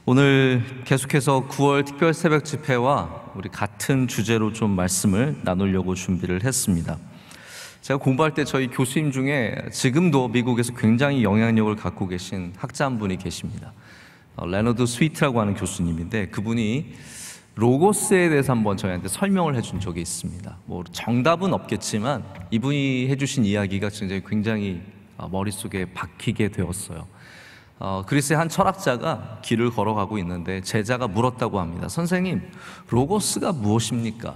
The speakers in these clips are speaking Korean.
오늘 계속해서 9월 특별 새벽 집회와 우리 같은 주제로 좀 말씀을 나누려고 준비를 했습니다. 제가 공부할 때 저희 교수님 중에 지금도 미국에서 굉장히 영향력을 갖고 계신 학자 한 분이 계십니다. 레너드 스위트라고 하는 교수님인데, 그분이 로고스에 대해서 한번 저희한테 설명을 해준 적이 있습니다. 뭐 정답은 없겠지만 이분이 해주신 이야기가 굉장히 머릿속에 박히게 되었어요. 그리스의 한 철학자가 길을 걸어가고 있는데 제자가 물었다고 합니다. 선생님, 로고스가 무엇입니까?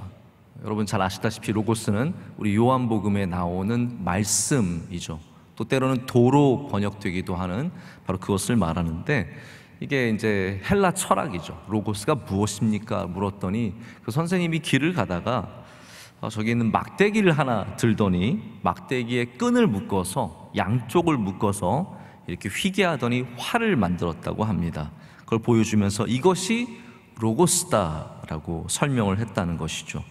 여러분 잘 아시다시피 로고스는 우리 요한복음에 나오는 말씀이죠. 또 때로는 도로 번역되기도 하는 바로 그것을 말하는데, 이게 이제 헬라 철학이죠. 로고스가 무엇입니까? 물었더니 그 선생님이 길을 가다가 저기 있는 막대기를 하나 들더니 막대기에 끈을 묶어서 양쪽을 묶어서 이렇게 휘게 하더니 활을 만들었다고 합니다. 그걸 보여주면서 이것이 로고스다라고 설명을 했다는 것이죠.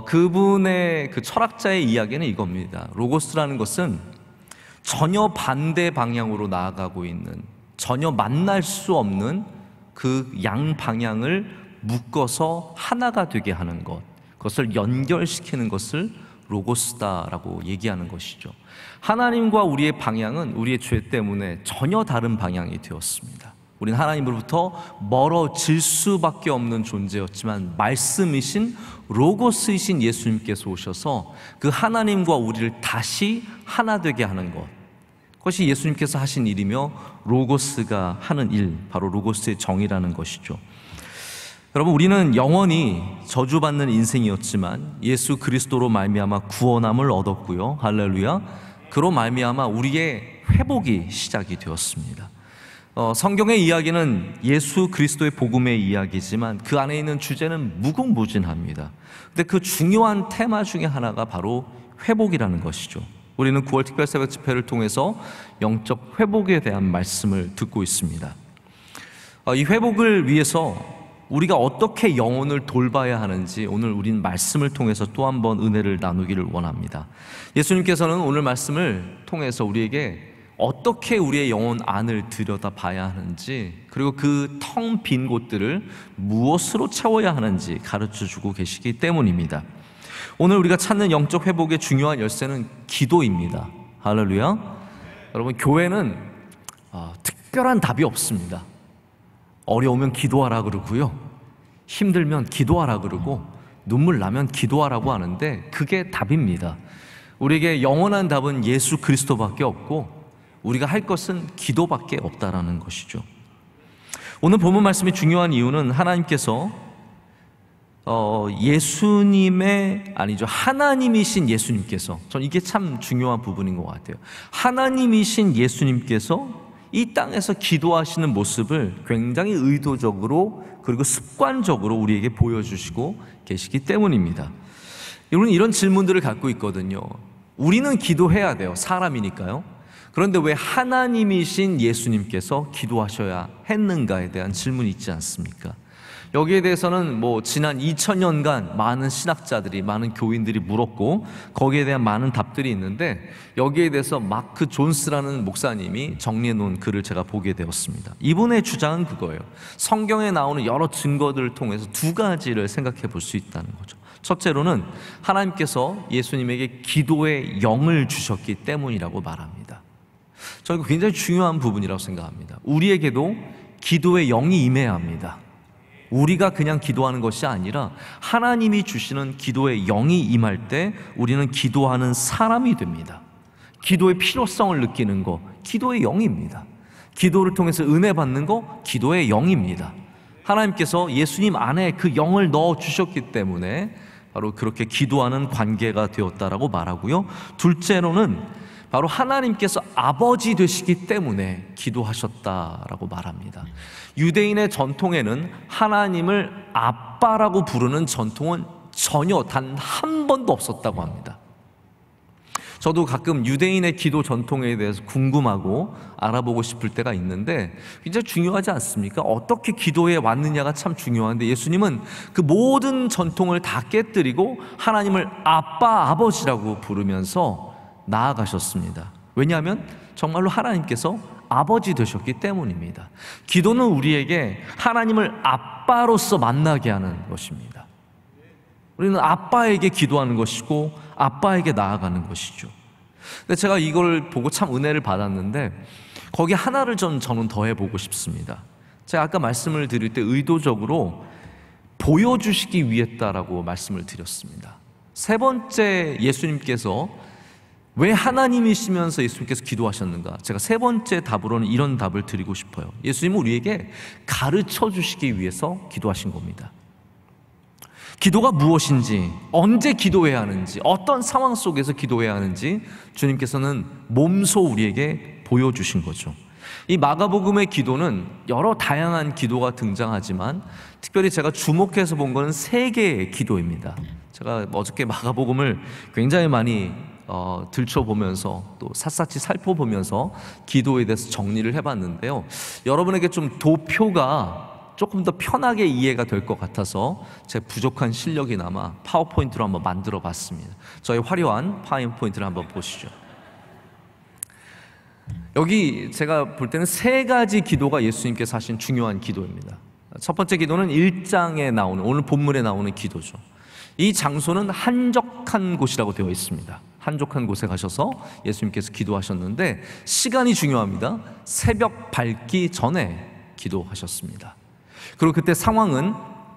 그분의 그 철학자의 이야기는 이겁니다. 로고스라는 것은 전혀 반대 방향으로 나아가고 있는, 전혀 만날 수 없는 그 양 방향을 묶어서 하나가 되게 하는 것, 그것을 연결시키는 것을 로고스다라고 얘기하는 것이죠. 하나님과 우리의 방향은 우리의 죄 때문에 전혀 다른 방향이 되었습니다. 우리는 하나님으로부터 멀어질 수밖에 없는 존재였지만 말씀이신 로고스이신 예수님께서 오셔서 그 하나님과 우리를 다시 하나 되게 하는 것, 그것이 예수님께서 하신 일이며 로고스가 하는 일, 바로 로고스의 정의라는 것이죠. 여러분, 우리는 영원히 저주받는 인생이었지만 예수 그리스도로 말미암아 구원함을 얻었고요. 할렐루야. 그로 말미암아 우리의 회복이 시작이 되었습니다. 성경의 이야기는 예수 그리스도의 복음의 이야기지만 그 안에 있는 주제는 무궁무진합니다. 근데 그 중요한 테마 중에 하나가 바로 회복이라는 것이죠. 우리는 9월 특별 새벽 집회를 통해서 영적 회복에 대한 말씀을 듣고 있습니다. 이 회복을 위해서 우리가 어떻게 영혼을 돌봐야 하는지 오늘 우리는 말씀을 통해서 또 한 번 은혜를 나누기를 원합니다. 예수님께서는 오늘 말씀을 통해서 우리에게 어떻게 우리의 영혼 안을 들여다봐야 하는지, 그리고 그 텅 빈 곳들을 무엇으로 채워야 하는지 가르쳐주고 계시기 때문입니다. 오늘 우리가 찾는 영적 회복의 중요한 열쇠는 기도입니다. 할렐루야. 여러분, 교회는 특별한 답이 없습니다. 어려우면 기도하라 그러고요, 힘들면 기도하라 그러고, 눈물 나면 기도하라고 하는데 그게 답입니다. 우리에게 영원한 답은 예수 그리스도밖에 없고 우리가 할 것은 기도밖에 없다라는 것이죠. 오늘 본문 말씀이 중요한 이유는 하나님께서 하나님이신 예수님께서, 전 이게 참 중요한 부분인 것 같아요. 하나님이신 예수님께서 이 땅에서 기도하시는 모습을 굉장히 의도적으로 그리고 습관적으로 우리에게 보여주시고 계시기 때문입니다. 여러분, 이런 질문들을 갖고 있거든요. 우리는 기도해야 돼요. 사람이니까요. 그런데 왜 하나님이신 예수님께서 기도하셔야 했는가에 대한 질문이 있지 않습니까? 여기에 대해서는 지난 2000년간 많은 신학자들이, 많은 교인들이 물었고 거기에 대한 많은 답들이 있는데, 여기에 대해서 마크 존스라는 목사님이 정리해 놓은 글을 제가 보게 되었습니다. 이분의 주장은 그거예요. 성경에 나오는 여러 증거들을 통해서 두 가지를 생각해 볼 수 있다는 거죠. 첫째로는 하나님께서 예수님에게 기도의 영을 주셨기 때문이라고 말합니다. 저는 굉장히 중요한 부분이라고 생각합니다. 우리에게도 기도의 영이 임해야 합니다. 우리가 그냥 기도하는 것이 아니라 하나님이 주시는 기도의 영이 임할 때 우리는 기도하는 사람이 됩니다. 기도의 필요성을 느끼는 거, 기도의 영입니다. 기도를 통해서 은혜 받는 거, 기도의 영입니다. 하나님께서 예수님 안에 그 영을 넣어 주셨기 때문에 바로 그렇게 기도하는 관계가 되었다라고 말하고요. 둘째로는 바로 하나님께서 아버지 되시기 때문에 기도하셨다라고 말합니다. 유대인의 전통에는 하나님을 아빠라고 부르는 전통은 전혀 단 한 번도 없었다고 합니다. 저도 가끔 유대인의 기도 전통에 대해서 궁금하고 알아보고 싶을 때가 있는데 굉장히 중요하지 않습니까? 어떻게 기도해 왔느냐가 참 중요한데, 예수님은 그 모든 전통을 다 깨뜨리고 하나님을 아빠, 아버지라고 부르면서 나아가셨습니다. 왜냐하면 정말로 하나님께서 아버지 되셨기 때문입니다. 기도는 우리에게 하나님을 아빠로서 만나게 하는 것입니다. 우리는 아빠에게 기도하는 것이고 아빠에게 나아가는 것이죠. 근데 제가 이걸 보고 참 은혜를 받았는데 거기 하나를 저는 더해보고 싶습니다. 제가 아까 말씀을 드릴 때 의도적으로 보여주시기 위했다라고 말씀을 드렸습니다. 세 번째, 예수님께서 왜 하나님이시면서 예수님께서 기도하셨는가? 제가 세 번째 답으로는 이런 답을 드리고 싶어요. 예수님은 우리에게 가르쳐 주시기 위해서 기도하신 겁니다. 기도가 무엇인지, 언제 기도해야 하는지, 어떤 상황 속에서 기도해야 하는지 주님께서는 몸소 우리에게 보여주신 거죠. 이 마가복음의 기도는 여러 다양한 기도가 등장하지만 특별히 제가 주목해서 본 것은 세 개의 기도입니다. 제가 어저께 마가복음을 굉장히 많이 들춰보면서 또 샅샅이 살펴보면서 기도에 대해서 정리를 해봤는데요. 여러분에게 좀 도표가 조금 더 편하게 이해가 될 것 같아서 제 부족한 실력이 남아 파워포인트로 한번 만들어 봤습니다. 저희 화려한 파워포인트를 한번 보시죠. 여기 제가 볼 때는 세 가지 기도가 예수님께서 하신 중요한 기도입니다. 첫 번째 기도는 1장에 나오는, 오늘 본문에 나오는 기도죠. 이 장소는 한적한 곳이라고 되어 있습니다. 한적한 곳에 가셔서 예수님께서 기도하셨는데 시간이 중요합니다. 새벽 밝기 전에 기도하셨습니다. 그리고 그때 상황은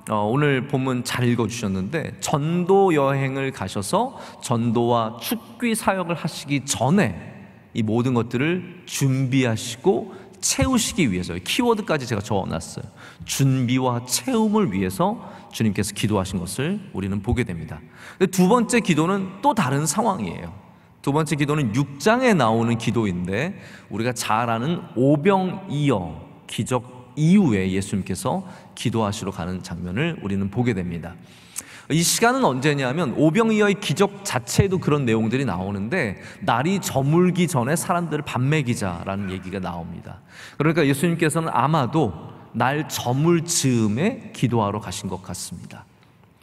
오늘 본문 잘 읽어주셨는데 전도 여행을 가셔서 전도와 축귀 사역을 하시기 전에 이 모든 것들을 준비하시고 채우시기 위해서, 키워드까지 제가 적어놨어요. 준비와 채움을 위해서 주님께서 기도하신 것을 우리는 보게 됩니다. 두 번째 기도는 또 다른 상황이에요. 두 번째 기도는 6장에 나오는 기도인데 우리가 잘 아는 오병이어 기적 이후에 예수님께서 기도하시러 가는 장면을 우리는 보게 됩니다. 이 시간은 언제냐면 오병이어의 기적 자체에도 그런 내용들이 나오는데 날이 저물기 전에 사람들을 밥 먹이자라는 얘기가 나옵니다. 그러니까 예수님께서는 아마도 날 저물 즈음에 기도하러 가신 것 같습니다.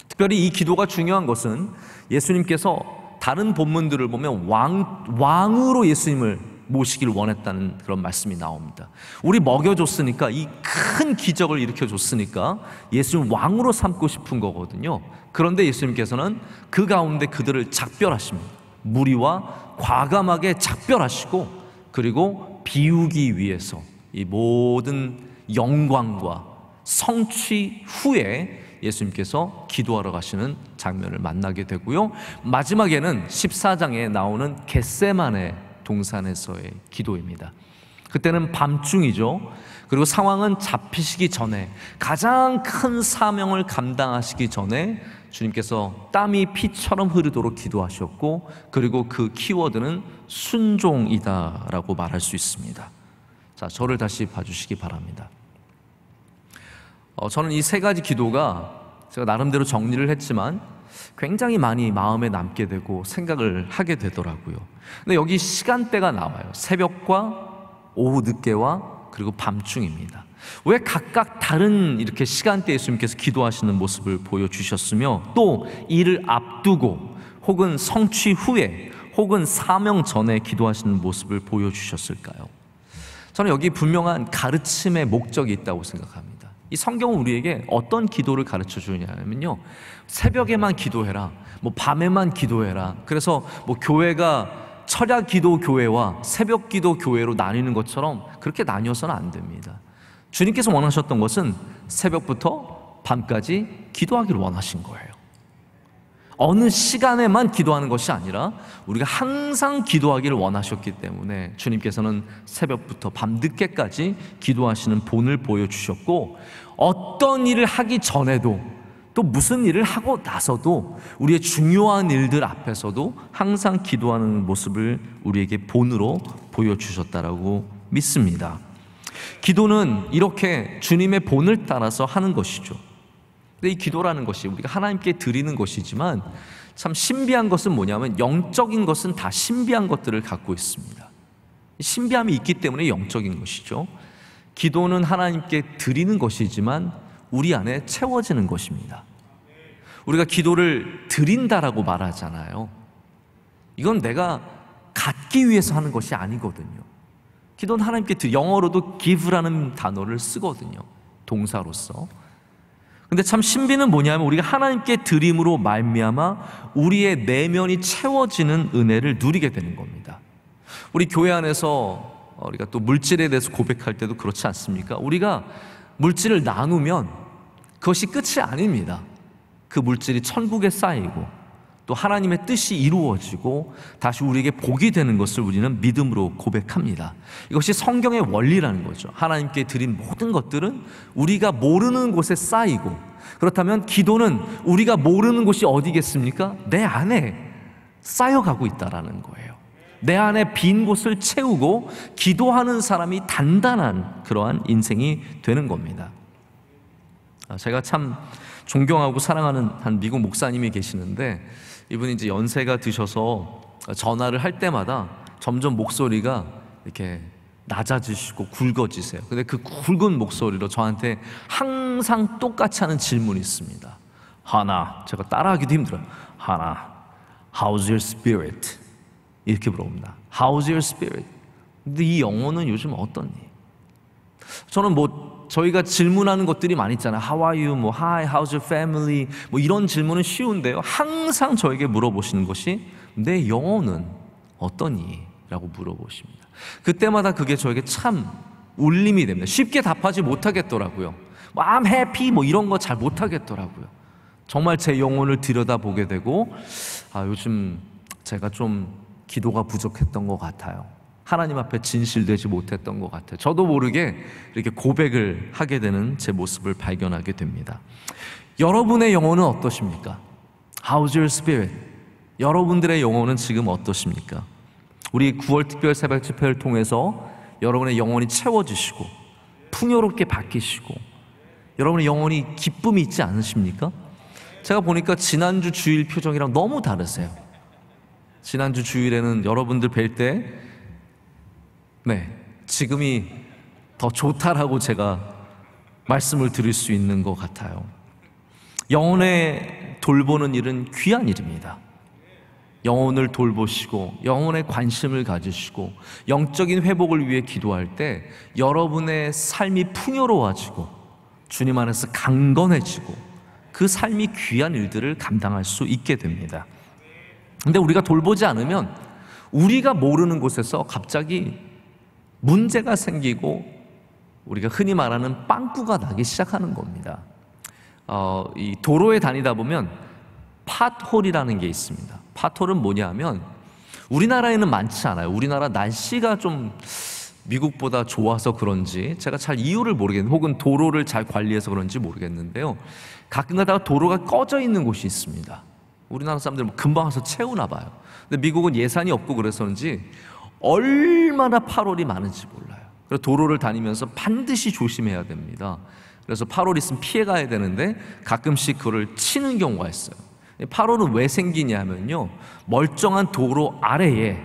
특별히 이 기도가 중요한 것은 예수님께서 다른 본문들을 보면 왕으로 예수님을 모시길 원했다는 그런 말씀이 나옵니다. 우리 먹여줬으니까, 이 큰 기적을 일으켜줬으니까 예수님 왕으로 삼고 싶은 거거든요. 그런데 예수님께서는 그 가운데 그들을 작별하십니다. 무리와 과감하게 작별하시고 그리고 비우기 위해서 이 모든 영광과 성취 후에 예수님께서 기도하러 가시는 장면을 만나게 되고요. 마지막에는 14장에 나오는 겟세마네 동산에서의 기도입니다. 그때는 밤중이죠. 그리고 상황은 잡히시기 전에, 가장 큰 사명을 감당하시기 전에 주님께서 땀이 피처럼 흐르도록 기도하셨고, 그리고 그 키워드는 순종이다라고 말할 수 있습니다. 자, 저를 다시 봐주시기 바랍니다. 저는 이 세 가지 기도가 제가 나름대로 정리를 했지만 굉장히 많이 마음에 남게 되고 생각을 하게 되더라고요. 근데 여기 시간대가 나와요. 새벽과 오후 늦게와 그리고 밤중입니다. 왜 각각 다른 이렇게 시간대에 예수님께서 기도하시는 모습을 보여주셨으며 또 이를 앞두고 혹은 성취 후에 혹은 사명 전에 기도하시는 모습을 보여주셨을까요? 저는 여기 분명한 가르침의 목적이 있다고 생각합니다. 이 성경은 우리에게 어떤 기도를 가르쳐 주냐면요, 새벽에만 기도해라, 밤에만 기도해라. 그래서 교회가 철야 기도 교회와 새벽 기도 교회로 나뉘는 것처럼 그렇게 나뉘어서는 안 됩니다. 주님께서 원하셨던 것은 새벽부터 밤까지 기도하기를 원하신 거예요. 어느 시간에만 기도하는 것이 아니라 우리가 항상 기도하기를 원하셨기 때문에 주님께서는 새벽부터 밤늦게까지 기도하시는 본을 보여주셨고, 어떤 일을 하기 전에도 또 무슨 일을 하고 나서도 우리의 중요한 일들 앞에서도 항상 기도하는 모습을 우리에게 본으로 보여주셨다라고 믿습니다. 기도는 이렇게 주님의 본을 따라서 하는 것이죠. 근데 이 기도라는 것이 우리가 하나님께 드리는 것이지만 참 신비한 것은 뭐냐면 영적인 것은 다 신비한 것들을 갖고 있습니다. 신비함이 있기 때문에 영적인 것이죠. 기도는 하나님께 드리는 것이지만 우리 안에 채워지는 것입니다. 우리가 기도를 드린다라고 말하잖아요. 이건 내가 갖기 위해서 하는 것이 아니거든요. 기도는 하나님께 영어로도 give라는 단어를 쓰거든요. 동사로서. 근데 참 신비는 뭐냐면 우리가 하나님께 드림으로 말미암아 우리의 내면이 채워지는 은혜를 누리게 되는 겁니다. 우리 교회 안에서 우리가 또 물질에 대해서 고백할 때도 그렇지 않습니까? 우리가 물질을 나누면 그것이 끝이 아닙니다. 그 물질이 천국에 쌓이고 또 하나님의 뜻이 이루어지고 다시 우리에게 복이 되는 것을 우리는 믿음으로 고백합니다. 이것이 성경의 원리라는 거죠. 하나님께 드린 모든 것들은 우리가 모르는 곳에 쌓이고, 그렇다면 기도는 우리가 모르는 곳이 어디겠습니까? 내 안에 쌓여가고 있다라는 거예요. 내 안에 빈 곳을 채우고 기도하는 사람이 단단한 그러한 인생이 되는 겁니다. 제가 참 존경하고 사랑하는 한 미국 목사님이 계시는데, 이분이 이제 연세가 드셔서 전화를 할 때마다 점점 목소리가 이렇게 낮아지시고 굵어지세요. 근데 그 굵은 목소리로 저한테 항상 똑같이 하는 질문이 있습니다. 하나, 제가 따라하기도 힘들어요. 하나, how's your spirit? 이렇게 물어봅니다. How's your spirit? 근데 이 영혼은 요즘 어떠니? 저는 저희가 질문하는 것들이 많이 있잖아요. How are you? Hi, how's your family? 이런 질문은 쉬운데요. 항상 저에게 물어보시는 것이 내 영혼은 어떠니? 라고 물어보십니다. 그때마다 그게 저에게 참 울림이 됩니다. 쉽게 답하지 못하겠더라고요. I'm happy 이런 거 잘 못하겠더라고요. 정말 제 영혼을 들여다보게 되고, 요즘 제가 좀 기도가 부족했던 것 같아요. 하나님 앞에 진실되지 못했던 것 같아요. 저도 모르게 이렇게 고백을 하게 되는 제 모습을 발견하게 됩니다. 여러분의 영혼은 어떠십니까? How's your spirit? 여러분들의 영혼은 지금 어떠십니까? 우리 9월 특별 새벽 집회를 통해서 여러분의 영혼이 채워지시고 풍요롭게 바뀌시고 여러분의 영혼이 기쁨이 있지 않으십니까? 제가 보니까 지난주 주일 표정이랑 너무 다르세요. 지난주 주일에는 여러분들 뵐 때 지금이 더 좋다라고 제가 말씀을 드릴 수 있는 것 같아요. 영혼에 돌보는 일은 귀한 일입니다. 영혼을 돌보시고 영혼에 관심을 가지시고 영적인 회복을 위해 기도할 때 여러분의 삶이 풍요로워지고 주님 안에서 강건해지고 그 삶이 귀한 일들을 감당할 수 있게 됩니다. 근데 우리가 돌보지 않으면 우리가 모르는 곳에서 갑자기 문제가 생기고 우리가 흔히 말하는 빵꾸가 나기 시작하는 겁니다. 이 도로에 다니다 보면 팟홀이라는 게 있습니다. 팟홀은 뭐냐면 우리나라에는 많지 않아요. 우리나라 날씨가 좀 미국보다 좋아서 그런지 제가 잘 이유를 모르겠는데, 혹은 도로를 잘 관리해서 그런지 모르겠는데요, 가끔 가다가 도로가 꺼져 있는 곳이 있습니다. 우리나라 사람들 금방 와서 채우나 봐요. 근데 미국은 예산이 없고 그래서 그런지 얼마나 팟홀이 많은지 몰라요. 그래서 도로를 다니면서 반드시 조심해야 됩니다. 그래서 팟홀 있으면 피해가야 되는데 가끔씩 그걸 치는 경우가 있어요. 팟홀은 왜 생기냐 하면요, 멀쩡한 도로 아래에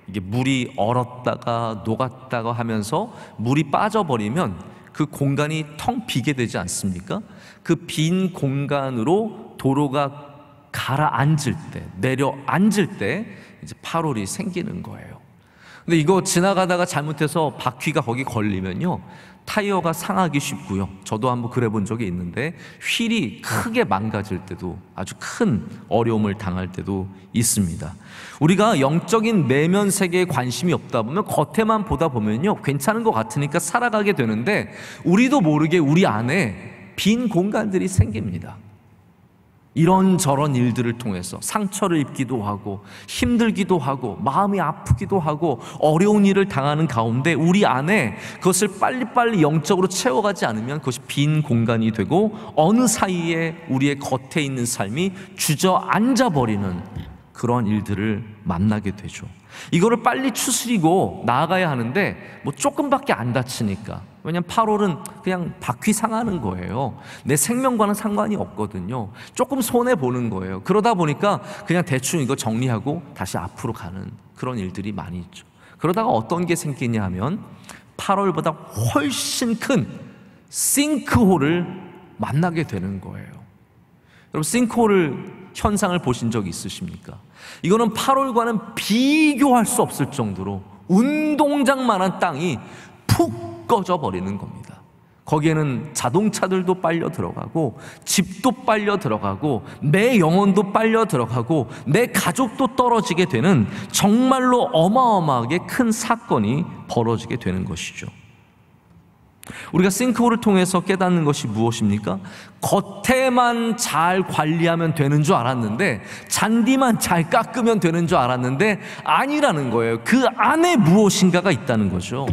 이게 물이 얼었다가 녹았다가 하면서 물이 빠져버리면 그 공간이 텅 비게 되지 않습니까? 그 빈 공간으로 도로가 가라앉을 때, 내려앉을 때 이제 팟홀이 생기는 거예요. 근데 이거 지나가다가 잘못해서 바퀴가 거기 걸리면요, 타이어가 상하기 쉽고요. 저도 한번 그래 본 적이 있는데 휠이 크게 망가질 때도, 아주 큰 어려움을 당할 때도 있습니다. 우리가 영적인 내면 세계에 관심이 없다 보면 겉에만 보다 보면요, 괜찮은 것 같으니까 살아가게 되는데 우리도 모르게 우리 안에 빈 공간들이 생깁니다. 이런저런 일들을 통해서 상처를 입기도 하고 힘들기도 하고 마음이 아프기도 하고 어려운 일을 당하는 가운데 우리 안에 그것을 빨리빨리 영적으로 채워가지 않으면 그것이 빈 공간이 되고 어느 사이에 우리의 겉에 있는 삶이 주저앉아 버리는 그러한 일들을 만나게 되죠. 이거를 빨리 추스리고 나아가야 하는데 조금밖에 안 다치니까, 왜냐하면 팟홀은 그냥 바퀴 상하는 거예요. 내 생명과는 상관이 없거든요. 조금 손해보는 거예요. 그러다 보니까 그냥 대충 이거 정리하고 다시 앞으로 가는 그런 일들이 많이 있죠. 그러다가 어떤 게 생기냐 하면 팟홀보다 훨씬 큰 싱크홀을 만나게 되는 거예요. 여러분, 싱크홀 현상을 보신 적 있으십니까? 이거는 팟홀과는 비교할 수 없을 정도로 운동장만한 땅이 푹 꺼져 버리는 겁니다. 거기에는 자동차들도 빨려 들어가고, 집도 빨려 들어가고, 내 영혼도 빨려 들어가고, 내 가족도 떨어지게 되는 정말로 어마어마하게 큰 사건이 벌어지게 되는 것이죠. 우리가 싱크홀을 통해서 깨닫는 것이 무엇입니까? 겉에만 잘 관리하면 되는 줄 알았는데, 잔디만 잘 깎으면 되는 줄 알았는데 아니라는 거예요. 그 안에 무엇인가가 있다는 거죠.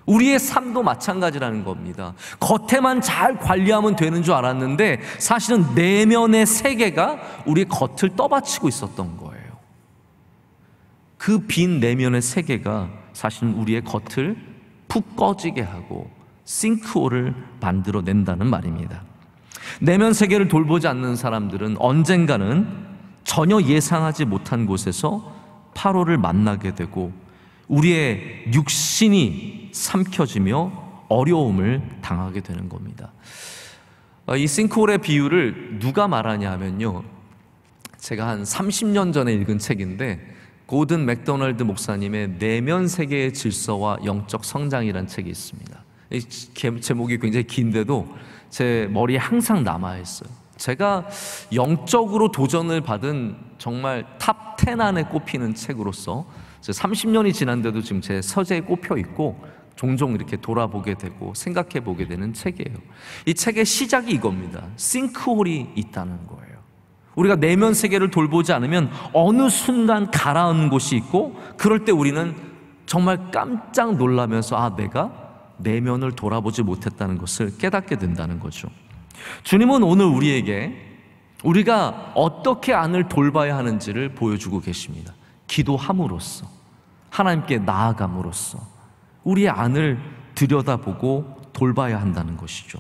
우리의 삶도 마찬가지라는 겁니다. 겉에만 잘 관리하면 되는 줄 알았는데 사실은 내면의 세계가 우리의 겉을 떠받치고 있었던 거예요. 그 빈 내면의 세계가 사실은 우리의 겉을 푹 꺼지게 하고 싱크홀을 만들어낸다는 말입니다. 내면 세계를 돌보지 않는 사람들은 언젠가는 전혀 예상하지 못한 곳에서 파로를 만나게 되고 우리의 육신이 삼켜지며 어려움을 당하게 되는 겁니다. 이 싱크홀의 비유를 누가 말하냐 하면요, 제가 한 30년 전에 읽은 책인데 고든 맥도널드 목사님의 내면 세계의 질서와 영적 성장이라는 책이 있습니다. 이 제목이 굉장히 긴데도 제 머리에 항상 남아있어요. 제가 영적으로 도전을 받은 정말 탑 10 안에 꼽히는 책으로서 30년이 지난데도 지금 제 서재에 꼽혀 있고 종종 이렇게 돌아보게 되고 생각해 보게 되는 책이에요. 이 책의 시작이 이겁니다. 싱크홀이 있다는 거예요. 우리가 내면 세계를 돌보지 않으면 어느 순간 가라앉는 곳이 있고, 그럴 때 우리는 정말 깜짝 놀라면서 아, 내가 내면을 돌아보지 못했다는 것을 깨닫게 된다는 거죠. 주님은 오늘 우리에게 우리가 어떻게 안을 돌봐야 하는지를 보여주고 계십니다. 기도함으로써, 하나님께 나아감으로써 우리의 안을 들여다보고 돌봐야 한다는 것이죠.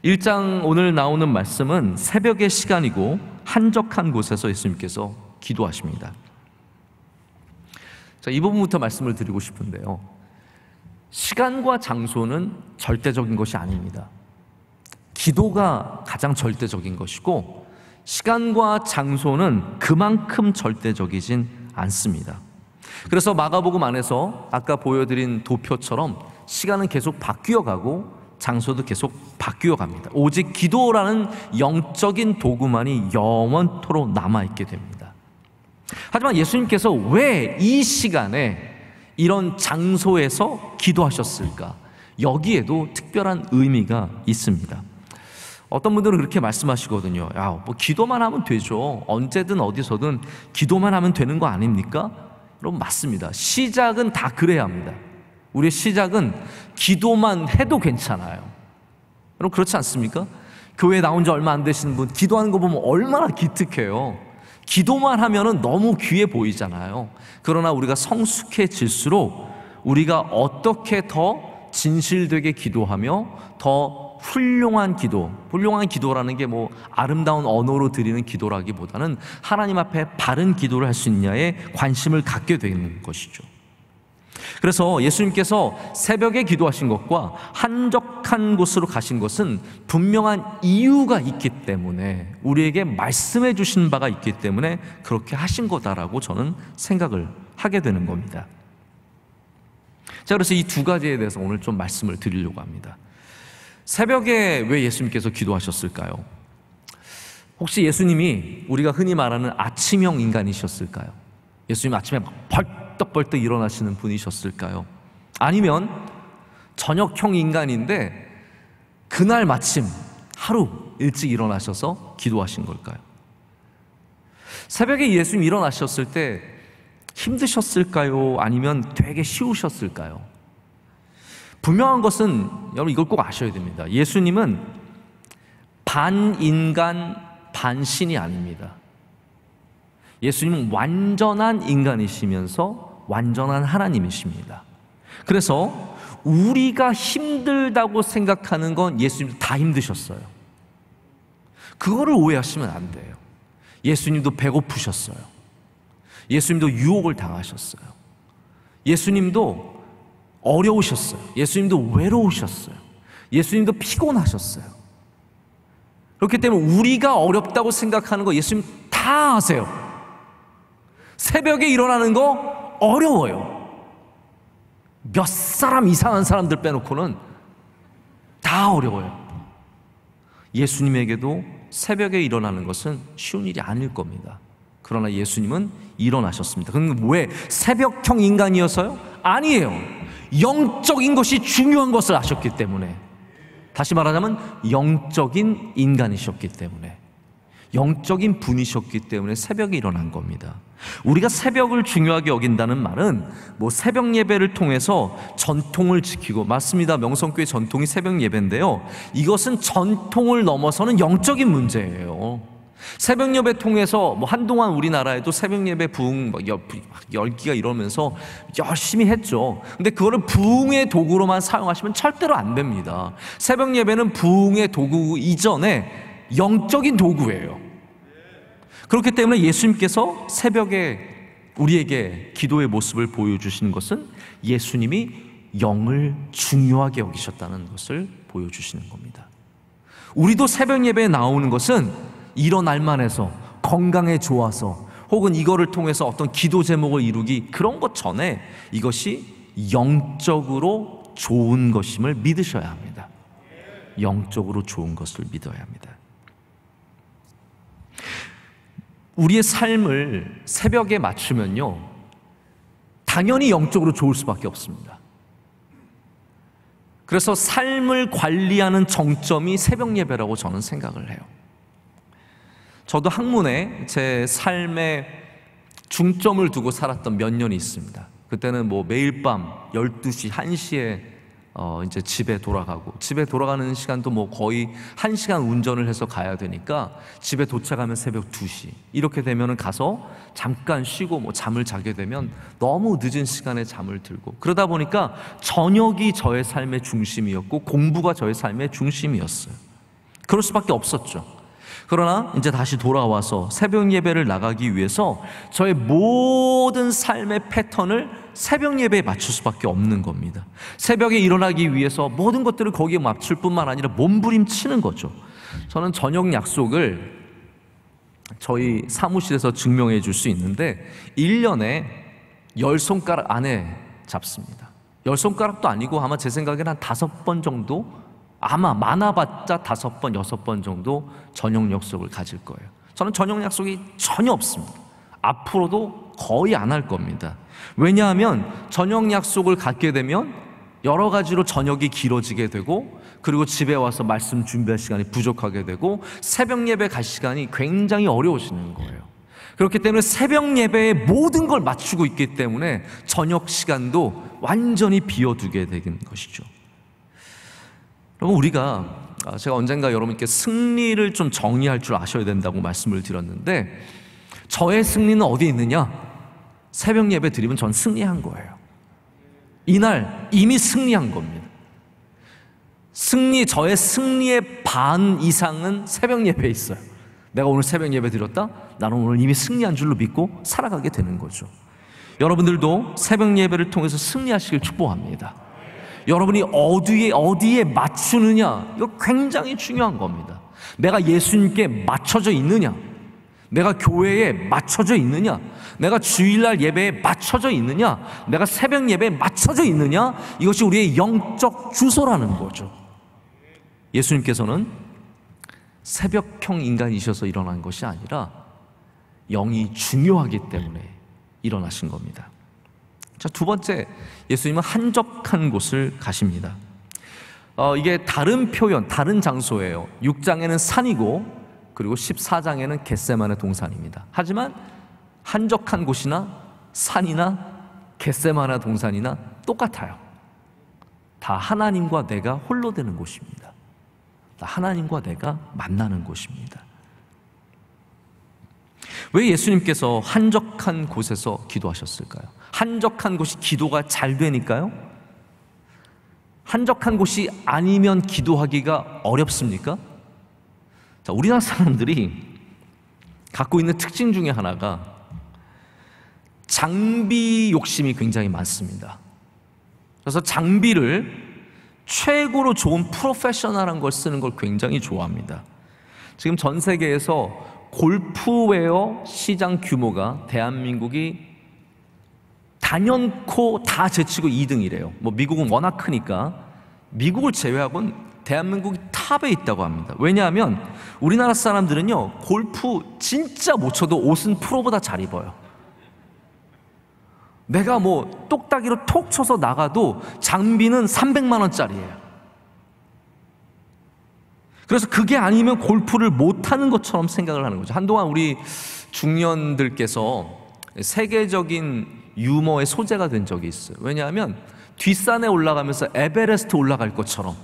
1장 오늘 나오는 말씀은 새벽의 시간이고 한적한 곳에서 예수님께서 기도하십니다. 자, 이 부분부터 말씀을 드리고 싶은데요, 시간과 장소는 절대적인 것이 아닙니다. 기도가 가장 절대적인 것이고 시간과 장소는 그만큼 절대적이진 않습니다. 그래서 마가복음 안에서 아까 보여드린 도표처럼 시간은 계속 바뀌어 가고 장소도 계속 바뀌어 갑니다. 오직 기도라는 영적인 도구만이 영원토록 남아있게 됩니다. 하지만 예수님께서 왜 이 시간에 이런 장소에서 기도하셨을까? 여기에도 특별한 의미가 있습니다. 어떤 분들은 그렇게 말씀하시거든요. 야, 뭐 기도만 하면 되죠. 언제든 어디서든 기도만 하면 되는 거 아닙니까? 여러분, 맞습니다. 시작은 다 그래야 합니다. 우리의 시작은 기도만 해도 괜찮아요. 여러분, 그렇지 않습니까? 교회에 나온 지 얼마 안 되시는 분 기도하는 거 보면 얼마나 기특해요. 기도만 하면은 너무 귀해 보이잖아요. 그러나 우리가 성숙해질수록 우리가 어떻게 더 진실되게 기도하며 더 훌륭한 기도라는 게 뭐 아름다운 언어로 드리는 기도라기보다는 하나님 앞에 바른 기도를 할 수 있냐에 관심을 갖게 되는 것이죠. 그래서 예수님께서 새벽에 기도하신 것과 한적한 곳으로 가신 것은 분명한 이유가 있기 때문에, 우리에게 말씀해 주신 바가 있기 때문에 그렇게 하신 거다라고 저는 생각을 하게 되는 겁니다. 자, 그래서 이 두 가지에 대해서 오늘 좀 말씀을 드리려고 합니다. 새벽에 왜 예수님께서 기도하셨을까요? 혹시 예수님이 우리가 흔히 말하는 아침형 인간이셨을까요? 예수님 아침에 막 벌떡벌떡 일어나시는 분이셨을까요? 아니면 저녁형 인간인데 그날 마침 하루 일찍 일어나셔서 기도하신 걸까요? 새벽에 예수님 일어나셨을 때 힘드셨을까요? 아니면 되게 쉬우셨을까요? 분명한 것은, 여러분 이걸 꼭 아셔야 됩니다. 예수님은 반인간 반신이 아닙니다. 예수님은 완전한 인간이시면서 완전한 하나님이십니다. 그래서 우리가 힘들다고 생각하는 건 예수님도 다 힘드셨어요. 그거를 오해하시면 안 돼요. 예수님도 배고프셨어요. 예수님도 유혹을 당하셨어요. 예수님도 어려우셨어요. 예수님도 외로우셨어요. 예수님도 피곤하셨어요. 그렇기 때문에 우리가 어렵다고 생각하는 거 예수님 다 아세요. 새벽에 일어나는 거 어려워요. 몇 사람 이상한 사람들 빼놓고는 다 어려워요. 예수님에게도 새벽에 일어나는 것은 쉬운 일이 아닐 겁니다. 그러나 예수님은 일어나셨습니다. 그럼 왜? 새벽형 인간이어서요? 아니에요. 영적인 것이 중요한 것을 아셨기 때문에, 다시 말하자면 영적인 인간이셨기 때문에, 영적인 분이셨기 때문에 새벽에 일어난 겁니다. 우리가 새벽을 중요하게 여긴다는 말은 뭐 새벽 예배를 통해서 전통을 지키고, 맞습니다. 명성교회 전통이 새벽 예배인데요, 이것은 전통을 넘어서는 영적인 문제예요. 새벽 예배 통해서 뭐 한동안 우리나라에도 새벽 예배 부흥 열기가 이러면서 열심히 했죠. 근데 그거를 부흥의 도구로만 사용하시면 절대로 안 됩니다. 새벽 예배는 부흥의 도구 이전에 영적인 도구예요. 그렇기 때문에 예수님께서 새벽에 우리에게 기도의 모습을 보여주시는 것은 예수님이 영을 중요하게 여기셨다는 것을 보여주시는 겁니다. 우리도 새벽 예배에 나오는 것은 일어날 만해서, 건강에 좋아서, 혹은 이거를 통해서 어떤 기도 제목을 이루기, 그런 것 전에 이것이 영적으로 좋은 것임을 믿으셔야 합니다. 영적으로 좋은 것을 믿어야 합니다. 우리의 삶을 새벽에 맞추면요, 당연히 영적으로 좋을 수밖에 없습니다. 그래서 삶을 관리하는 정점이 새벽 예배라고 저는 생각을 해요. 저도 학문에 제 삶에 중점을 두고 살았던 몇 년이 있습니다. 그때는 뭐 매일 밤 12시, 1시에 이제 집에 돌아가고, 집에 돌아가는 시간도 뭐 거의 1시간 운전을 해서 가야 되니까 집에 도착하면 새벽 2시, 이렇게 되면은 가서 잠깐 쉬고 뭐 잠을 자게 되면 너무 늦은 시간에 잠을 들고, 그러다 보니까 저녁이 저의 삶의 중심이었고 공부가 저의 삶의 중심이었어요. 그럴 수밖에 없었죠. 그러나 이제 다시 돌아와서 새벽 예배를 나가기 위해서 저의 모든 삶의 패턴을 새벽 예배에 맞출 수밖에 없는 겁니다. 새벽에 일어나기 위해서 모든 것들을 거기에 맞출 뿐만 아니라 몸부림치는 거죠. 저는 저녁 약속을 저희 사무실에서 증명해 줄 수 있는데 1년에 10손가락 안에 잡습니다. 10손가락도 아니고 아마 제 생각에는 한 5번 정도, 아마 많아봤자 5번, 6번 정도 저녁 약속을 가질 거예요. 저는 저녁 약속이 전혀 없습니다. 앞으로도 거의 안 할 겁니다. 왜냐하면 저녁 약속을 갖게 되면 여러 가지로 저녁이 길어지게 되고, 그리고 집에 와서 말씀 준비할 시간이 부족하게 되고, 새벽 예배 갈 시간이 굉장히 어려워지는 거예요. 그렇기 때문에 새벽 예배에 모든 걸 맞추고 있기 때문에 저녁 시간도 완전히 비워두게 되는 것이죠. 여러분, 우리가, 제가 언젠가 여러분께 승리를 좀 정의할 줄 아셔야 된다고 말씀을 드렸는데, 저의 승리는 어디에 있느냐? 새벽 예배 드리면 전 승리한 거예요. 이날 이미 승리한 겁니다. 저의 승리의 반 이상은 새벽 예배에 있어요. 내가 오늘 새벽 예배 드렸다? 나는 오늘 이미 승리한 줄로 믿고 살아가게 되는 거죠. 여러분들도 새벽 예배를 통해서 승리하시길 축복합니다. 여러분이 어디에 맞추느냐, 이거 굉장히 중요한 겁니다. 내가 예수님께 맞춰져 있느냐, 내가 교회에 맞춰져 있느냐, 내가 주일날 예배에 맞춰져 있느냐, 내가 새벽 예배에 맞춰져 있느냐, 이것이 우리의 영적 주소라는 거죠. 예수님께서는 새벽형 인간이셔서 일어난 것이 아니라 영이 중요하기 때문에 일어나신 겁니다. 자, 두 번째, 예수님은 한적한 곳을 가십니다. 이게 다른 표현, 다른 장소예요. 6장에는 산이고, 그리고 14장에는 겟세마네 동산입니다. 하지만 한적한 곳이나 산이나 겟세마네 동산이나 똑같아요. 다 하나님과 내가 홀로 되는 곳입니다. 다 하나님과 내가 만나는 곳입니다. 왜 예수님께서 한적한 곳에서 기도하셨을까요? 한적한 곳이 기도가 잘 되니까요? 한적한 곳이 아니면 기도하기가 어렵습니까? 자, 우리나라 사람들이 갖고 있는 특징 중에 하나가 장비 욕심이 굉장히 많습니다. 그래서 장비를 최고로 좋은 프로페셔널한 걸 쓰는 걸 굉장히 좋아합니다. 지금 전 세계에서 골프웨어 시장 규모가 대한민국이 단연코 다 제치고 2등이래요. 뭐 미국은 워낙 크니까. 미국을 제외하고는 대한민국이 탑에 있다고 합니다. 왜냐하면 우리나라 사람들은요, 골프 진짜 못 쳐도 옷은 프로보다 잘 입어요. 내가 뭐 똑딱이로 톡 쳐서 나가도 장비는 300만 원짜리예요. 그래서 그게 아니면 골프를 못하는 것처럼 생각을 하는 거죠. 한동안 우리 중년들께서 세계적인 유머의 소재가 된 적이 있어요. 왜냐하면 뒷산에 올라가면서 에베레스트 올라갈 것처럼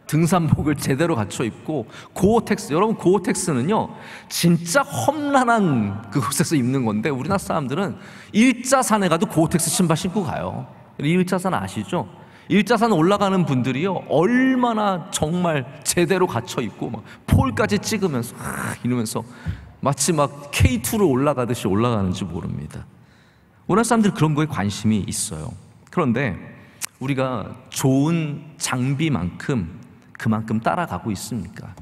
등산복을 제대로 갖춰 입고, 고어텍스, 여러분 고어텍스는요 진짜 험난한 그곳에서 입는 건데, 우리나라 사람들은 일자산에 가도 고어텍스 신발 신고 가요. 일자산 아시죠? 일자산 올라가는 분들이요 얼마나 정말 제대로 갖춰 입고 막 폴까지 찍으면서 이러면서 마치 막 K2로 올라가듯이 올라가는지 모릅니다. 우리나라 사람들이 그런 거에 관심이 있어요. 그런데 우리가 좋은 장비만큼 그만큼 따라가고 있습니까?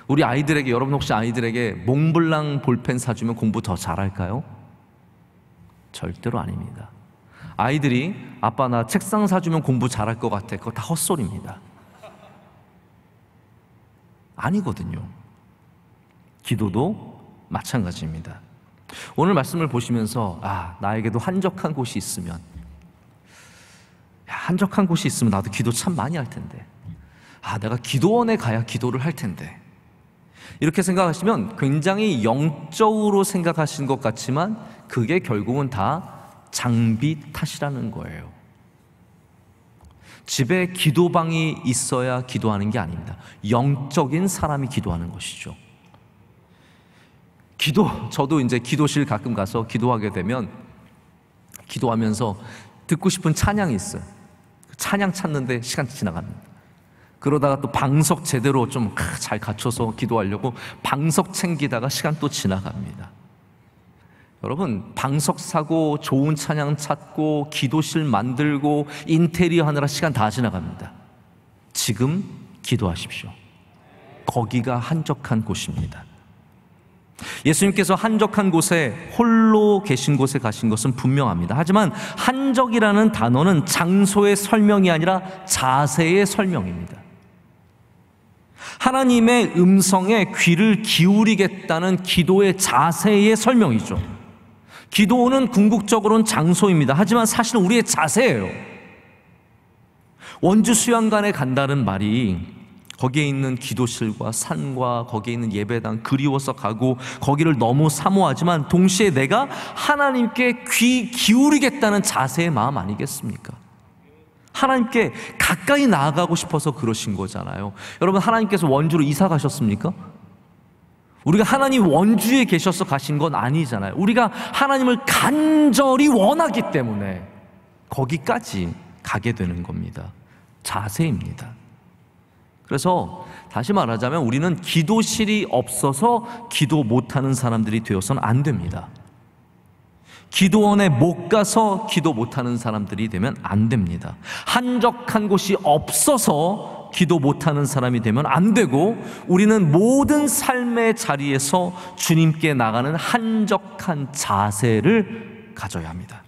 우리 아이들에게, 여러분 혹시 아이들에게 몽블랑 볼펜 사주면 공부 더 잘할까요? 절대로 아닙니다. 아이들이 아빠 나 책상 사주면 공부 잘할 것 같아, 그거 다 헛소리입니다. 아니거든요. 기도도 마찬가지입니다. 오늘 말씀을 보시면서 나에게도 한적한 곳이 있으면, 한적한 곳이 있으면 나도 기도 참 많이 할 텐데, 내가 기도원에 가야 기도를 할 텐데, 이렇게 생각하시면 굉장히 영적으로 생각하시는 것 같지만 그게 결국은 다 장비 탓이라는 거예요. 집에 기도방이 있어야 기도하는 게 아닙니다. 영적인 사람이 기도하는 것이죠. 저도 이제 기도실 가끔 가서 기도하게 되면 기도하면서 듣고 싶은 찬양이 있어요. 찬양 찾는데 시간 지나갑니다. 그러다가 또 방석 제대로 좀 잘 갖춰서 기도하려고 방석 챙기다가 시간 또 지나갑니다. 여러분, 방석 사고 좋은 찬양 찾고 기도실 만들고 인테리어 하느라 시간 다 지나갑니다. 지금 기도하십시오. 거기가 한적한 곳입니다. 예수님께서 한적한 곳에, 홀로 계신 곳에 가신 것은 분명합니다. 하지만 한적이라는 단어는 장소의 설명이 아니라 자세의 설명입니다. 하나님의 음성에 귀를 기울이겠다는 기도의 자세의 설명이죠. 기도는 궁극적으로는 장소입니다. 하지만 사실은 우리의 자세예요. 원주 수양관에 간다는 말이 거기에 있는 기도실과 산과 거기에 있는 예배당 그리워서 가고 거기를 너무 사모하지만 동시에 내가 하나님께 귀 기울이겠다는 자세의 마음 아니겠습니까? 하나님께 가까이 나아가고 싶어서 그러신 거잖아요. 여러분, 하나님께서 원주로 이사 가셨습니까? 우리가 하나님 원주에 계셔서 가신 건 아니잖아요. 우리가 하나님을 간절히 원하기 때문에 거기까지 가게 되는 겁니다. 자세입니다. 그래서 다시 말하자면 우리는 기도실이 없어서 기도 못하는 사람들이 되어서는 안 됩니다. 기도원에 못 가서 기도 못하는 사람들이 되면 안 됩니다. 한적한 곳이 없어서 기도 못하는 사람이 되면 안 되고, 우리는 모든 삶의 자리에서 주님께 나가는 한적한 자세를 가져야 합니다.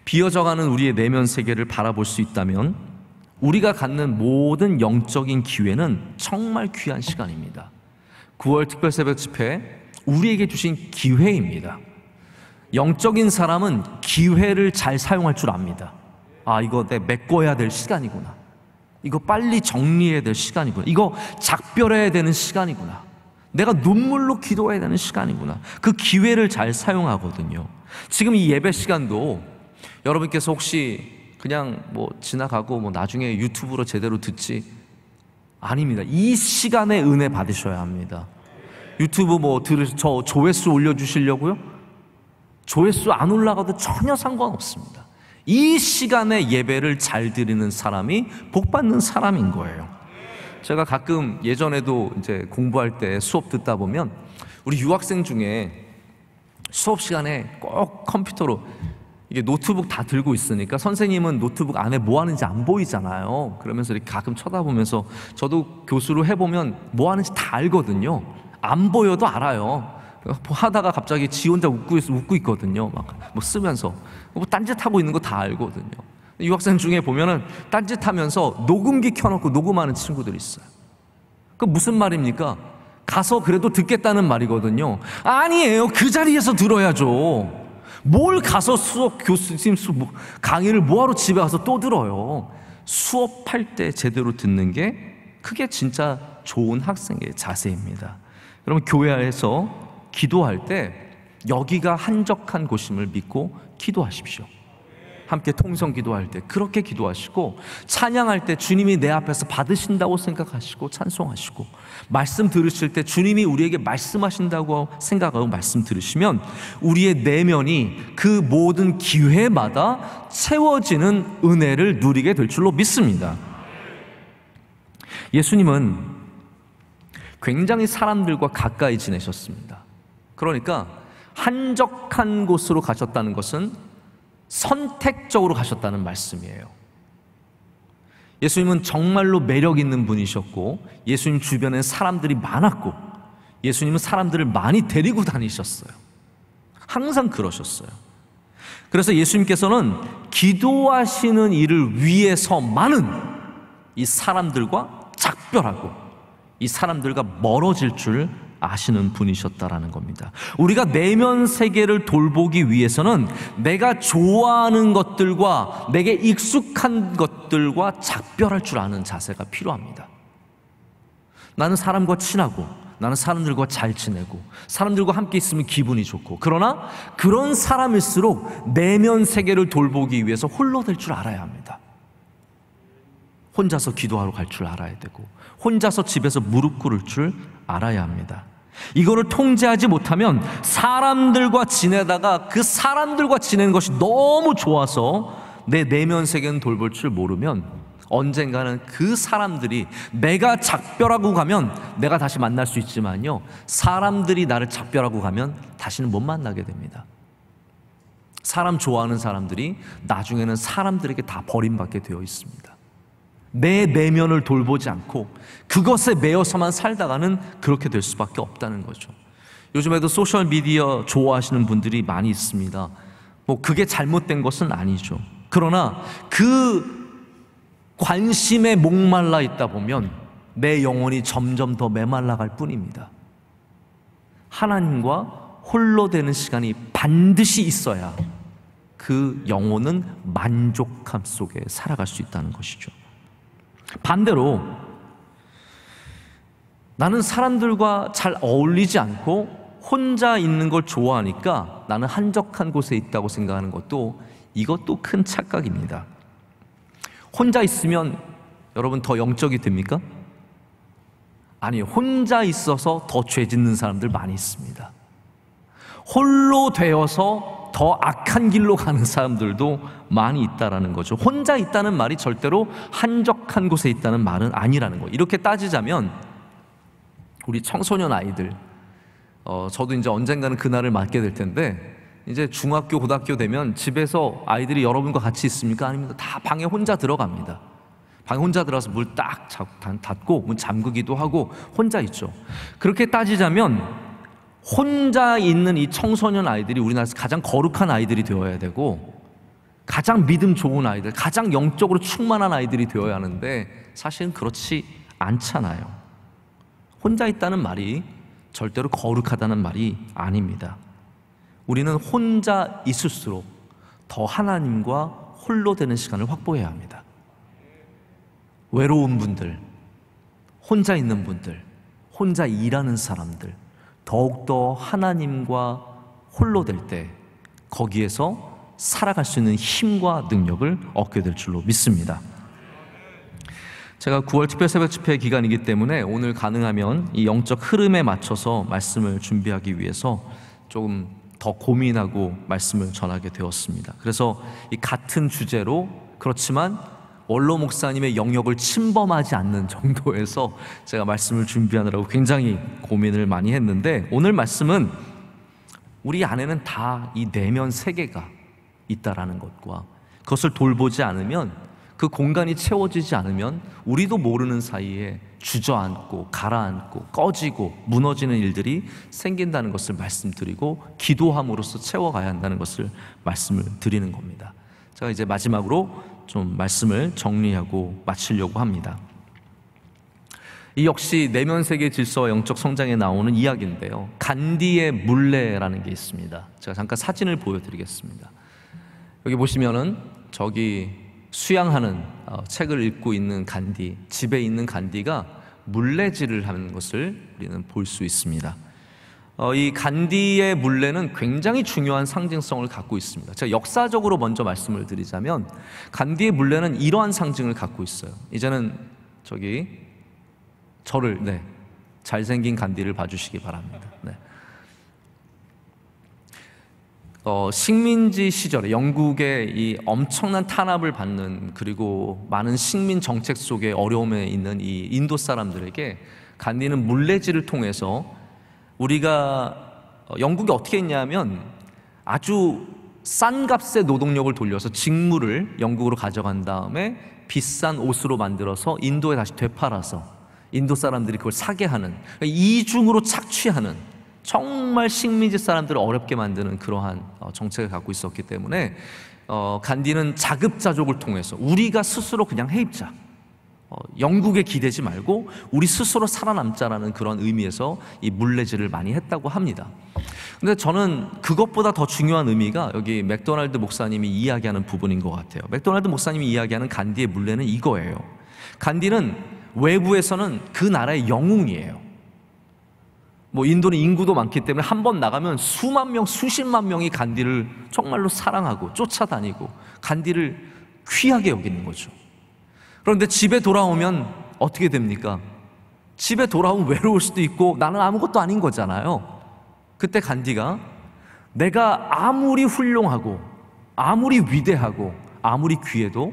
비어져가는 우리의 내면 세계를 바라볼 수 있다면 우리가 갖는 모든 영적인 기회는 정말 귀한 시간입니다. 9월 특별 새벽 집회, 우리에게 주신 기회입니다. 영적인 사람은 기회를 잘 사용할 줄 압니다. 이거 내 메꿔야 될 시간이구나. 이거 빨리 정리해야 될 시간이구나. 이거 작별해야 되는 시간이구나. 내가 눈물로 기도해야 되는 시간이구나. 그 기회를 잘 사용하거든요. 지금 이 예배 시간도 여러분께서 혹시 그냥 지나가고 나중에 유튜브로 제대로 듣지, 아닙니다. 이 시간에 은혜 받으셔야 합니다. 유튜브 들으셔서 조회수 올려주시려고요? 조회수 안 올라가도 전혀 상관없습니다. 이 시간에 예배를 잘 드리는 사람이 복 받는 사람인 거예요. 제가 가끔 예전에도 이제 공부할 때 수업 듣다 보면 우리 유학생 중에 수업 시간에 꼭 컴퓨터로 이게 노트북 다 들고 있으니까 선생님은 노트북 안에 뭐 하는지 안 보이잖아요. 그러면서 이렇게 가끔 쳐다보면서, 저도 교수로 해보면 뭐 하는지 다 알거든요. 안 보여도 알아요. 하다가 갑자기 지 혼자 웃고 있거든요. 막 뭐 쓰면서 뭐 딴짓하고 있는 거 다 알거든요. 유학생 중에 보면은 딴짓하면서 녹음기 켜놓고 녹음하는 친구들이 있어요. 그 무슨 말입니까? 가서 그래도 듣겠다는 말이거든요. 아니에요. 그 자리에서 들어야죠. 뭘 가서 교수님 강의를 뭐하러 집에 가서 또 들어요. 수업할 때 제대로 듣는 게 그게 진짜 좋은 학생의 자세입니다. 여러분, 교회에서 기도할 때 여기가 한적한 곳임을 믿고 기도하십시오. 함께 통성 기도할 때 그렇게 기도하시고, 찬양할 때 주님이 내 앞에서 받으신다고 생각하시고 찬송하시고, 말씀 들으실 때 주님이 우리에게 말씀하신다고 생각하고 말씀 들으시면 우리의 내면이 그 모든 기회마다 채워지는 은혜를 누리게 될 줄로 믿습니다. 예수님은 굉장히 사람들과 가까이 지내셨습니다. 그러니까 한적한 곳으로 가셨다는 것은 선택적으로 가셨다는 말씀이에요. 예수님은 정말로 매력 있는 분이셨고, 예수님 주변에 사람들이 많았고, 예수님은 사람들을 많이 데리고 다니셨어요. 항상 그러셨어요. 그래서 예수님께서는 기도하시는 일을 위해서만은 이 사람들과 작별하고 이 사람들과 멀어질 줄 아시는 분이셨다라는 겁니다. 우리가 내면 세계를 돌보기 위해서는 내가 좋아하는 것들과 내게 익숙한 것들과 작별할 줄 아는 자세가 필요합니다. 나는 사람과 친하고, 나는 사람들과 잘 지내고, 사람들과 함께 있으면 기분이 좋고, 그러나 그런 사람일수록 내면 세계를 돌보기 위해서 홀로 될 줄 알아야 합니다. 혼자서 기도하러 갈 줄 알아야 되고, 혼자서 집에서 무릎 꿇을 줄 알아야 합니다. 이거를 통제하지 못하면 사람들과 지내다가 그 사람들과 지내는 것이 너무 좋아서 내 내면 세계는 돌볼 줄 모르면 언젠가는 그 사람들이, 내가 작별하고 가면 내가 다시 만날 수 있지만요, 사람들이 나를 작별하고 가면 다시는 못 만나게 됩니다. 사람 좋아하는 사람들이 나중에는 사람들에게 다 버림받게 되어 있습니다. 내 내면을 돌보지 않고 그것에 매여서만 살다가는 그렇게 될 수밖에 없다는 거죠. 요즘에도 소셜미디어 좋아하시는 분들이 많이 있습니다. 뭐 그게 잘못된 것은 아니죠. 그러나 그 관심에 목말라 있다 보면 내 영혼이 점점 더 메말라갈 뿐입니다. 하나님과 홀로 되는 시간이 반드시 있어야 그 영혼은 만족함 속에 살아갈 수 있다는 것이죠. 반대로 나는 사람들과 잘 어울리지 않고 혼자 있는 걸 좋아하니까 나는 한적한 곳에 있다고 생각하는 것도, 이것도 큰 착각입니다. 혼자 있으면 여러분 더 영적이 됩니까? 아니요. 혼자 있어서 더 죄 짓는 사람들 많이 있습니다. 홀로 되어서 더 악한 길로 가는 사람들도 많이 있다라는 거죠. 혼자 있다는 말이 절대로 한적한 곳에 있다는 말은 아니라는 거예요. 이렇게 따지자면 우리 청소년 아이들, 저도 이제 언젠가는 그날을 맞게 될 텐데, 이제 중학교, 고등학교 되면 집에서 아이들이 여러분과 같이 있습니까? 아니면 다 방에 혼자 들어갑니다. 방에 혼자 들어가서 문 딱 닫고 문 잠그기도 하고 혼자 있죠. 그렇게 따지자면 혼자 있는 이 청소년 아이들이 우리나라에서 가장 거룩한 아이들이 되어야 되고, 가장 믿음 좋은 아이들, 가장 영적으로 충만한 아이들이 되어야 하는데 사실은 그렇지 않잖아요. 혼자 있다는 말이 절대로 거룩하다는 말이 아닙니다. 우리는 혼자 있을수록 더 하나님과 홀로 되는 시간을 확보해야 합니다. 외로운 분들, 혼자 있는 분들, 혼자 일하는 사람들, 더욱더 하나님과 홀로 될 때 거기에서 살아갈 수 있는 힘과 능력을 얻게 될 줄로 믿습니다. 제가 9월 특별 새벽 집회 기간이기 때문에 오늘 가능하면 이 영적 흐름에 맞춰서 말씀을 준비하기 위해서 조금 더 고민하고 말씀을 전하게 되었습니다. 그래서 이 같은 주제로, 그렇지만 원로 목사님의 영역을 침범하지 않는 정도에서 제가 말씀을 준비하느라고 굉장히 고민을 많이 했는데, 오늘 말씀은 우리 안에는 다 이 내면 세계가 있다라는 것과 그것을 돌보지 않으면 그 공간이 채워지지 않으면 우리도 모르는 사이에 주저앉고 가라앉고 꺼지고 무너지는 일들이 생긴다는 것을 말씀드리고 기도함으로써 채워가야 한다는 것을 말씀을 드리는 겁니다. 제가 이제 마지막으로 좀 말씀을 정리하고 마치려고 합니다. 이 역시 내면 세계 질서와 영적 성장에 나오는 이야기인데요, 간디의 물레라는 게 있습니다. 제가 잠깐 사진을 보여드리겠습니다. 여기 보시면은 저기 수양하는 책을 읽고 있는 간디, 집에 있는 간디가 물레질을 하는 것을 우리는 볼 수 있습니다. 이 간디의 물레는 굉장히 중요한 상징성을 갖고 있습니다. 제가 역사적으로 먼저 말씀을 드리자면 간디의 물레는 이러한 상징을 갖고 있어요. 이제는 저기 저를, 잘생긴 간디를 봐주시기 바랍니다. 식민지 시절에 영국의 이 엄청난 탄압을 받는, 그리고 많은 식민 정책 속에 어려움에 있는 이 인도 사람들에게 간디는 물레질을 통해서, 우리가 영국이 어떻게 했냐면 아주 싼 값의 노동력을 돌려서 직물을 영국으로 가져간 다음에 비싼 옷으로 만들어서 인도에 다시 되팔아서 인도 사람들이 그걸 사게 하는, 이중으로 착취하는, 정말 식민지 사람들을 어렵게 만드는 그러한 정책을 갖고 있었기 때문에 간디는 자급자족을 통해서 우리가 스스로 그냥 해입자, 영국에 기대지 말고 우리 스스로 살아남자라는 그런 의미에서 이 물레질을 많이 했다고 합니다. 근데 저는 그것보다 더 중요한 의미가 여기 맥도날드 목사님이 이야기하는 부분인 것 같아요. 맥도날드 목사님이 이야기하는 간디의 물레는 이거예요. 간디는 외부에서는 그 나라의 영웅이에요. 인도는 인구도 많기 때문에 한 번 나가면 수만 명, 수십만 명이 간디를 정말로 사랑하고 쫓아다니고 간디를 귀하게 여기는 거죠. 그런데 집에 돌아오면 어떻게 됩니까? 집에 돌아오면 외로울 수도 있고 나는 아무것도 아닌 거잖아요. 그때 간디가 내가 아무리 훌륭하고 아무리 위대하고 아무리 귀해도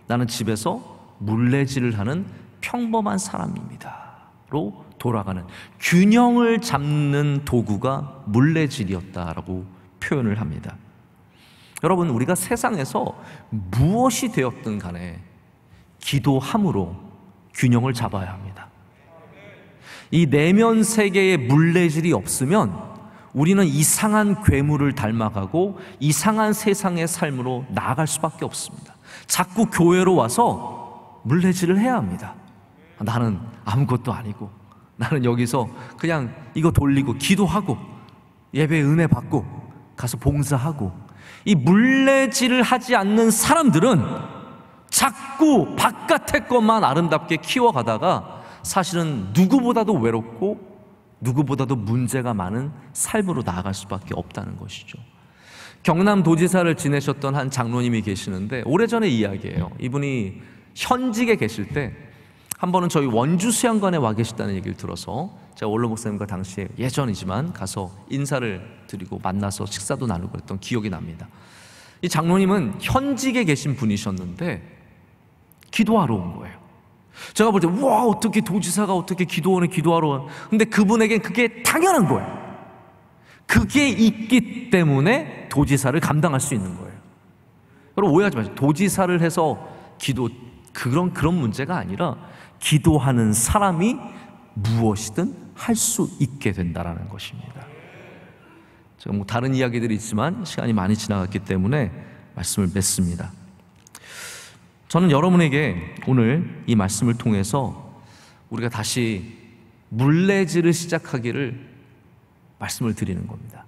나는 집에서 물레질을 하는 평범한 사람입니다로 돌아가는, 균형을 잡는 도구가 물레질이었다라고 표현을 합니다. 여러분, 우리가 세상에서 무엇이 되었든 간에 기도함으로 균형을 잡아야 합니다. 이 내면 세계의 물레질이 없으면 우리는 이상한 괴물을 닮아가고 이상한 세상의 삶으로 나아갈 수밖에 없습니다. 자꾸 교회로 와서 물레질을 해야 합니다. 나는 아무것도 아니고, 나는 여기서 그냥 이거 돌리고 기도하고 예배 은혜 받고 가서 봉사하고, 이 물레질을 하지 않는 사람들은 자꾸 바깥의 것만 아름답게 키워가다가 사실은 누구보다도 외롭고 누구보다도 문제가 많은 삶으로 나아갈 수밖에 없다는 것이죠. 경남도지사를 지내셨던 한 장로님이 계시는데, 오래전의 이야기예요. 이분이 현직에 계실 때 한 번은 저희 원주 수양관에 와 계시다는 얘기를 들어서 제가 원로 목사님과 당시에 예전이지만 가서 인사를 드리고 만나서 식사도 나누고 그랬던 기억이 납니다. 이 장로님은 현직에 계신 분이셨는데 기도하러 온 거예요. 제가 볼 때 와, 어떻게 도지사가 어떻게 기도원에 기도하러 와. 근데 그분에겐 그게 당연한 거예요. 그게 있기 때문에 도지사를 감당할 수 있는 거예요. 여러분, 오해하지 마세요. 도지사를 해서 그런 문제가 아니라 기도하는 사람이 무엇이든 할 수 있게 된다는 것입니다. 제가 다른 이야기들이 있지만 시간이 많이 지나갔기 때문에 말씀을 맺습니다. 저는 여러분에게 오늘 이 말씀을 통해서 우리가 다시 물레질을 시작하기를 말씀을 드리는 겁니다.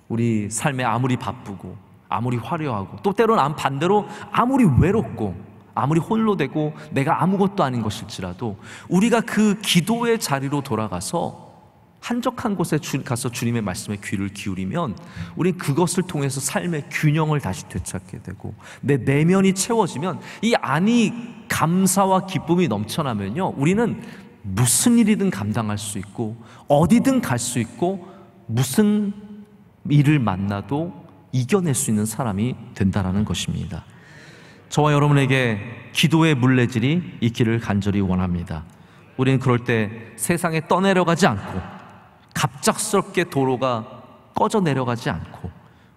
우리 삶에 아무리 바쁘고 아무리 화려하고 또 때로는 반대로 아무리 외롭고 아무리 홀로 되고 내가 아무것도 아닌 것일지라도 우리가 그 기도의 자리로 돌아가서 한적한 곳에 가서 주님의 말씀에 귀를 기울이면 우린 그것을 통해서 삶의 균형을 다시 되찾게 되고, 내 내면이 채워지면 이 안이 감사와 기쁨이 넘쳐나면요, 우리는 무슨 일이든 감당할 수 있고 어디든 갈 수 있고 무슨 일을 만나도 이겨낼 수 있는 사람이 된다는 것입니다. 저와 여러분에게 기도의 물레질이 있기를 간절히 원합니다. 우리는 그럴 때 세상에 떠내려가지 않고 갑작스럽게 도로가 꺼져 내려가지 않고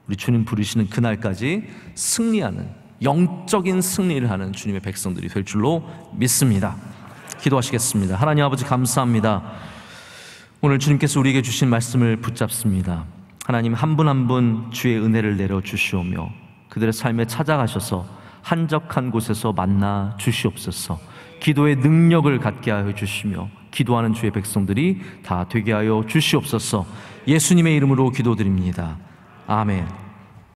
우리 주님 부르시는 그날까지 승리하는 영적인 승리를 하는 주님의 백성들이 될 줄로 믿습니다. 기도하시겠습니다. 하나님 아버지, 감사합니다. 오늘 주님께서 우리에게 주신 말씀을 붙잡습니다. 하나님, 한 분 한 분 주의 은혜를 내려주시오며 그들의 삶에 찾아가셔서 한적한 곳에서 만나 주시옵소서. 기도의 능력을 갖게 하여 주시며 기도하는 주의 백성들이 다 되게 하여 주시옵소서. 예수님의 이름으로 기도드립니다. 아멘.